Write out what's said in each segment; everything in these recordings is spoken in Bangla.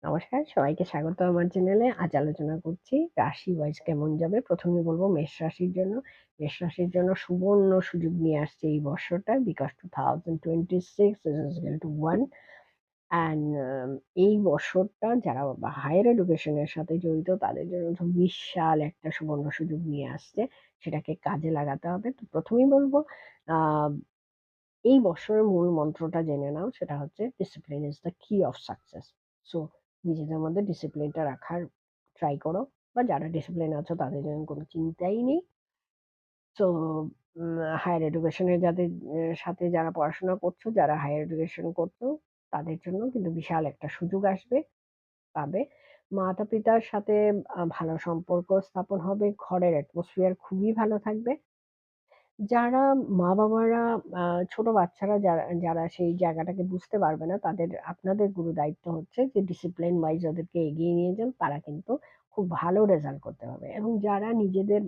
নমস্কার, সবাইকে স্বাগত আমার চ্যানেলে। আজ আলোচনা করছি রাশি ওয়াইজ কেমন যাবে। ১ম এ বলব মেষ রাশির জন্য। মেষ রাশির জন্য সুবর্ণ সুযোগ নিয়ে আসছে এই বর্ষটা because 2026 is equal to 1 and এই বছরটা যারা হায়ার এডুকেশন এর সাথে জড়িত তাদের জন্য তো বিশাল একটা সুবর্ণ সুযোগ নিয়ে আসছে। সেটাকে কাজে লাগাতে হবে। তো ১ম এই বলব আ এই বছরের মূল মন্ত্রটা জেনে নাও। সেটা হচ্ছে ডিসিপ্লিন ইস দ্য কি অফ সাকসেস। সো নিজেদের মধ্যে ডিসিপ্লিনটা রাখার ট্রাই করো বা যারা ডিসিপ্লিন আছো তাদের জন্য কোনো চিন্তাই নেই। সো হায়ার এডুকেশন এ যাদের সাথে যারা পড়াশোনা করছো, যারা হায়ার এডুকেশন করছো তাদের জন্য কিন্তু বিশাল একটা সুযোগ আসবে, পাবে। মাতা-পিতার সাথে ভালো সম্পর্ক স্থাপন হবে। ঘরের অ্যাটমসফিয়ার খুবই ভালো থাকবে। যারা মা-বাবারা ছোট বাচ্চারা যারা যারা সেই জায়গাটাকে বুঝতে পারবে না, আপনাদের গুরু দায়িত্ব হচ্ছে যে ডিসিপ্লিন ওয়াইজ ওদেরকে এগিয়ে নিয়ে যান। তারা কিন্তু খুব ভালো রেজাল্ট করতে পারবে এবং যারা নিজেদের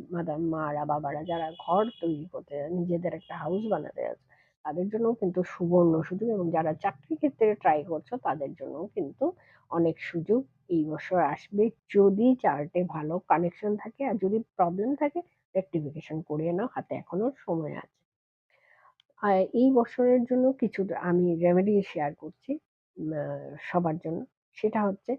মারা বাবারা যারা ঘর তৈরি করতে নিজেদের একটা হাউস বানাতে যাচ্ছে, তাদের জন্যও কিন্তু সুবর্ণ সুযোগ এবং যারা চাকরি ক্ষেত্রে ট্রাই করছো তাদের জন্যও কিন্তু অনেক সুযোগ এই বছর আসবে। যদি চার্টে ভালো কানেকশন থাকে আর যদি প্রবলেম থাকে রেকটিফিকেশন করিয়ে নাও, হাতে এখনো সময় আছে। এই বছরের জন্য কিছু আমি রেমেডি শেয়ার করছি আ সবার জন্য। সেটা হচ্ছে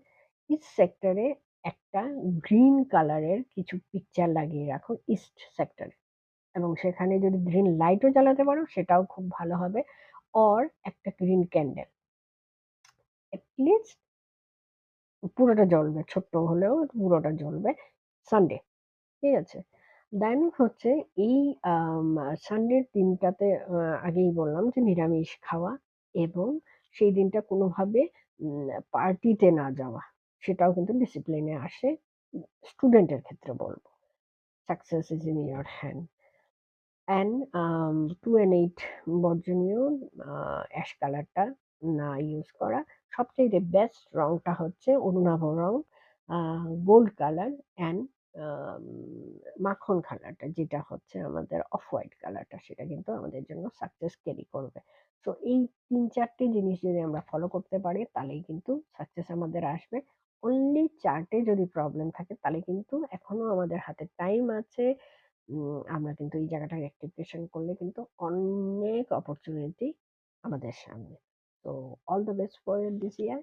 ইস্ট সেক্টরে একটা গ্রিন কালারের কিছু পিকচার লাগিয়ে রাখো ইস্ট সেক্টরে এবং সেখানে যদি গ্রিন লাইটও জ্বালাতে পারো সেটাও খুব ভালো হবে। অর একটা গ্রিন ক্যান্ডেল। এট লিস্ট পুরোটা জ্বলবে। ছোট্ট হলেও পুরোটা জ্বলবে সানডে। ঠিক আছে? দেন হচ্ছে এই আম সানডের দিনটাতে আগেই বললাম যে নিরামিষ খাওয়া এবং সেই দিনটা কোনোভাবে পার্টিতে না যাওয়া। সেটাও কিন্তু ডিসিপ্লিনে আসে। স্টুডেন্টের ক্ষেত্রে বলব। Success is in your hand. And 2 and 8 বর্জনীয় অ্যাশ কালারটা না ইউজ করা। সবচাইতে বেস্ট রংটা হচ্ছে অরুণাভ রং, আ গোল্ড কালার অ্যান্ড আম মাখন কালারটা যেটা হচ্ছে আমাদের অফ হোয়াইট কালারটা সেটা কিন্তু আমাদের জন্য সাকসেস ক্যারি করবে। সো এই ৩-৪ টে জিনিস যদি আমরা ফলো করতে পারি তাহলেই কিন্তু সাকসেস আমাদের আসবে। অনলি চার্টে যদি প্রবলেম থাকে তাহলে কিন্তু এখনো আমাদের হাতে টাইম আছে। আমরা কিন্তু এই জায়গাটা রেকটিফিকেশন করলে কিন্তু অনেক অপরচুনিটি আমাদের সামনে। তো all the best for this year.